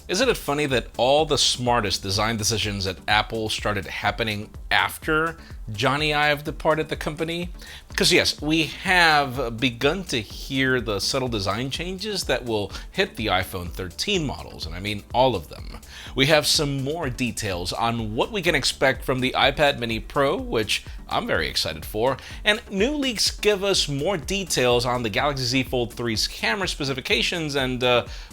Isn't it funny that all the smartest design decisions at Apple started happening after Johnny Ive departed the company? Because yes, we have begun to hear the subtle design changes that will hit the iPhone 13 models, and I mean all of them. We have some more details on what we can expect from the iPad Mini Pro, which I'm very excited for, and new leaks give us more details on the Galaxy Z Fold 3's camera specifications, and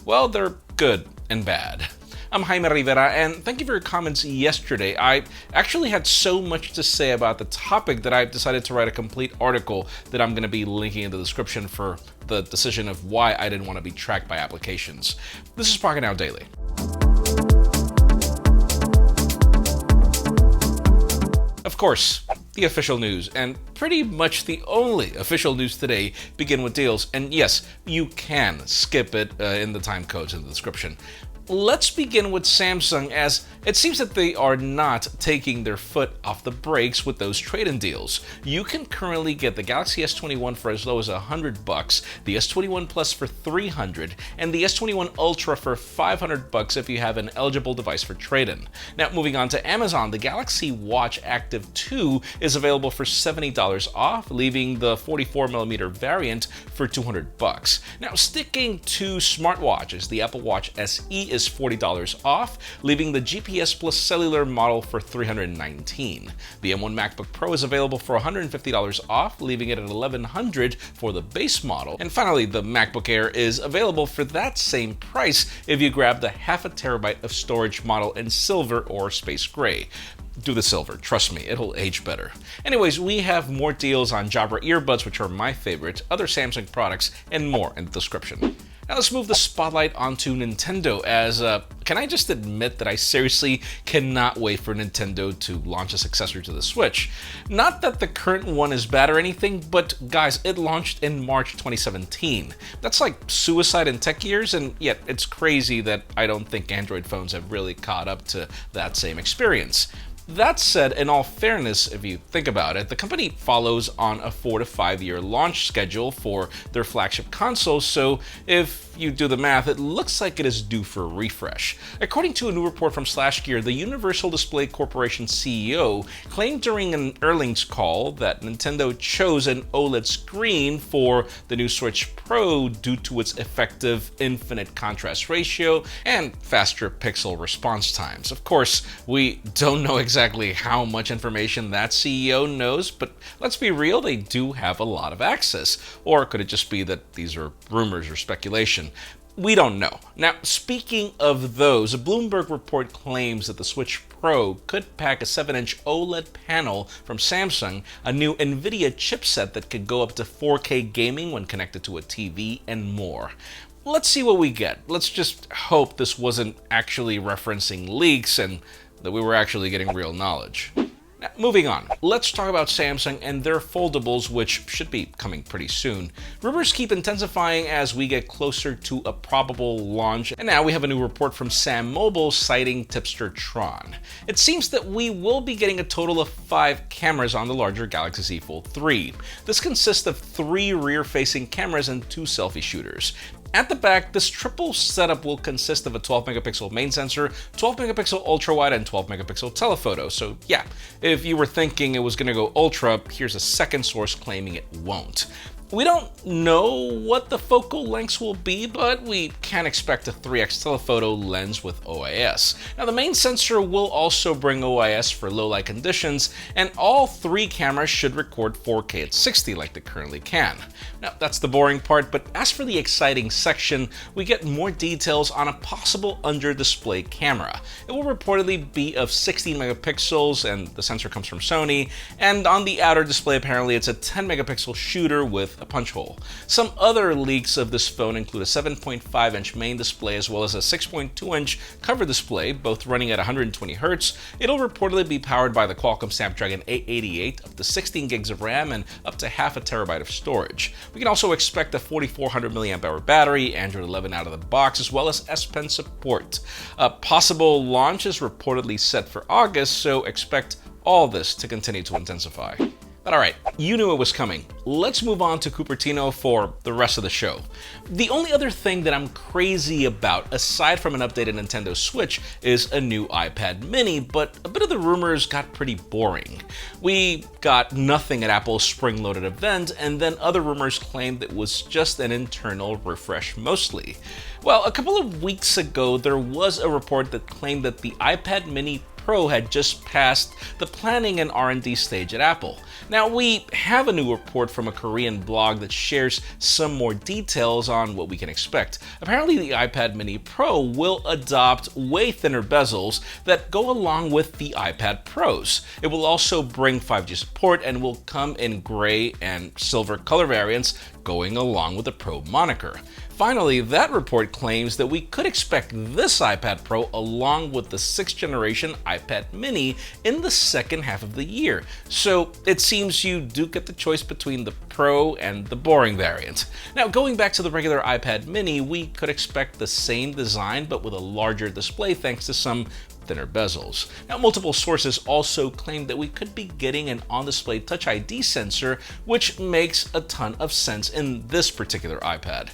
well, they're good and bad. I'm Jaime Rivera, and thank you for your comments yesterday. I actually had so much to say about the topic that I've decided to write a complete article that I'm going to be linking in the description for the decision of why I didn't want to be tracked by applications. This is Pocketnow Daily. Of course, the official news, and pretty much the only official news today, begin with deals. And yes, you can skip it in the time codes in the description. Let's begin with Samsung, as it seems that they are not taking their foot off the brakes with those trade-in deals. You can currently get the Galaxy S21 for as low as $100, the S21 Plus for $300, and the S21 Ultra for $500 if you have an eligible device for trade-in. Now, moving on to Amazon, the Galaxy Watch Active 2 is available for $70 off, leaving the 44mm variant for $200. Now, sticking to smartwatches, the Apple Watch SE is $40 off, leaving the GPS Plus cellular model for $319. The M1 MacBook Pro is available for $150 off, leaving it at $1,100 for the base model. And finally, the MacBook Air is available for that same price if you grab the 0.5 TB of storage model in silver or space gray. Do the silver, trust me, it'll age better. Anyways, we have more deals on Jabra earbuds, which are my favorite, other Samsung products, and more in the description. Now let's move the spotlight onto Nintendo, as can I just admit that I seriously cannot wait for Nintendo to launch a successor to the Switch. Not that the current one is bad or anything, but guys, it launched in March 2017. That's like suicide in tech years, and yet it's crazy that I don't think Android phones have really caught up to that same experience. That said, in all fairness, if you think about it, the company follows on a 4 to 5 year launch schedule for their flagship consoles, so if you do the math, it looks like it is due for a refresh. According to a new report from SlashGear, the Universal Display Corporation CEO claimed during an earnings call that Nintendo chose an OLED screen for the new Switch Pro due to its effective infinite contrast ratio and faster pixel response times. Of course, we don't know exactly how much information that CEO knows, but let's be real, they do have a lot of access. Or could it just be that these are rumors or speculation? We don't know. Now, speaking of those, a Bloomberg report claims that the Switch Pro could pack a 7-inch OLED panel from Samsung, a new NVIDIA chipset that could go up to 4K gaming when connected to a TV, and more. Let's see what we get. Let's just hope this wasn't actually referencing leaks and that we were actually getting real knowledge. Now, moving on, let's talk about Samsung and their foldables, which should be coming pretty soon. Rumors keep intensifying as we get closer to a probable launch, and now we have a new report from Sam Mobile citing tipster Tron. It seems that we will be getting a total of 5 cameras on the larger Galaxy Z Fold 3. This consists of 3 rear-facing cameras and 2 selfie shooters. At the back, this triple setup will consist of a 12-megapixel main sensor, 12-megapixel ultra-wide, and 12-megapixel telephoto. So yeah, if you were thinking it was going to go ultra, here's a second source claiming it won't. We don't know what the focal lengths will be, but we can expect a 3x telephoto lens with OIS. Now, the main sensor will also bring OIS for low-light conditions, and all 3 cameras should record 4K at 60 like they currently can. Now, that's the boring part, but as for the exciting section, we get more details on a possible under-display camera. It will reportedly be of 16 megapixels, and the sensor comes from Sony, and on the outer display, apparently it's a 10-megapixel shooter with a punch hole. Some other leaks of this phone include a 7.5-inch main display as well as a 6.2-inch cover display, both running at 120 Hz. It'll reportedly be powered by the Qualcomm Snapdragon 888, up to 16 gigs of RAM and up to 0.5 TB of storage. We can also expect a 4400 mAh battery, Android 11 out of the box, as well as S Pen support. A possible launch is reportedly set for August, so expect all this to continue to intensify. But alright, you knew it was coming. Let's move on to Cupertino for the rest of the show. The only other thing that I'm crazy about, aside from an updated Nintendo Switch, is a new iPad mini, but a bit of the rumors got pretty boring. We got nothing at Apple's spring-loaded event, and then other rumors claimed it was just an internal refresh mostly. Well, a couple of weeks ago, there was a report that claimed that the iPad mini Pro had just passed the planning and R&D stage at Apple. Now, we have a new report from a Korean blog that shares some more details on what we can expect. Apparently, the iPad mini Pro will adopt way thinner bezels that go along with the iPad Pros. It will also bring 5G support and will come in gray and silver color variants going along with the Pro moniker. Finally, that report claims that we could expect this iPad Pro along with the 6th generation iPad mini in the second half of the year. So it seems you do get the choice between the Pro and the boring variant. Now, going back to the regular iPad mini, we could expect the same design but with a larger display thanks to some thinner bezels. Now, multiple sources also claim that we could be getting an on-display Touch ID sensor, which makes a ton of sense in this particular iPad.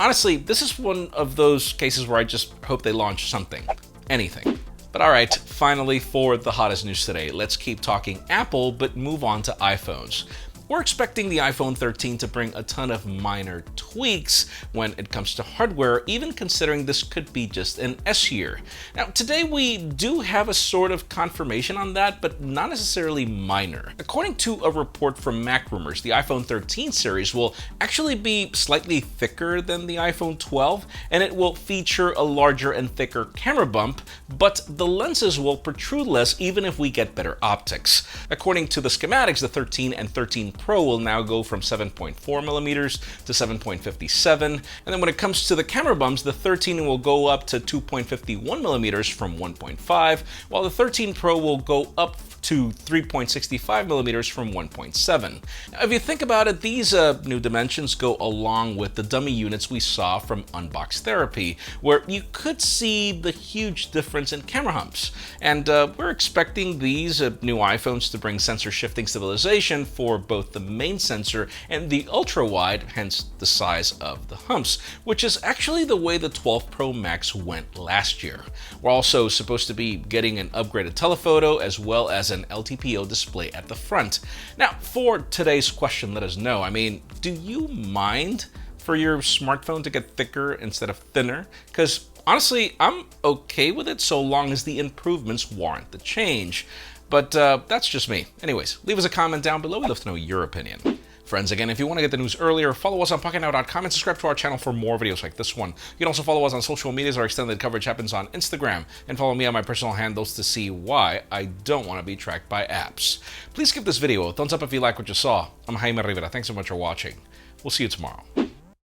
Honestly, this is one of those cases where I just hope they launch something. Anything. But alright, finally for the hottest news today, let's keep talking Apple, but move on to iPhones. We're expecting the iPhone 13 to bring a ton of minor tweaks when it comes to hardware, even considering this could be just an S year. Now, today we do have a sort of confirmation on that, but not necessarily minor. According to a report from Mac Rumors, the iPhone 13 series will actually be slightly thicker than the iPhone 12, and it will feature a larger and thicker camera bump, but the lenses will protrude less even if we get better optics. According to the schematics, the 13 and 13 Pro will now go from 7.4mm to 7.57, and then when it comes to the camera bumps, the 13 will go up to 2.51mm from 1.5, while the 13 Pro will go up to 3.65mm from 1.7. Now, if you think about it, these new dimensions go along with the dummy units we saw from Unbox Therapy, where you could see the huge difference in camera humps. And we're expecting these new iPhones to bring sensor shifting stabilization for both the main sensor and the ultra-wide, hence the size of the humps, which is actually the way the 12 Pro Max went last year. We're also supposed to be getting an upgraded telephoto as well as an LTPO display at the front. Now, for today's question, let us know. I mean, do you mind for your smartphone to get thicker instead of thinner? Because honestly, I'm okay with it so long as the improvements warrant the change. But that's just me. Anyways, leave us a comment down below. We'd love to know your opinion. Friends, again, if you want to get the news earlier, follow us on Pocketnow.com and subscribe to our channel for more videos like this one. You can also follow us on social medias. Our extended coverage happens on Instagram, and follow me on my personal handles to see why I don't want to be tracked by apps. Please give this video a thumbs up if you like what you saw. I'm Jaime Rivera. Thanks so much for watching. We'll see you tomorrow.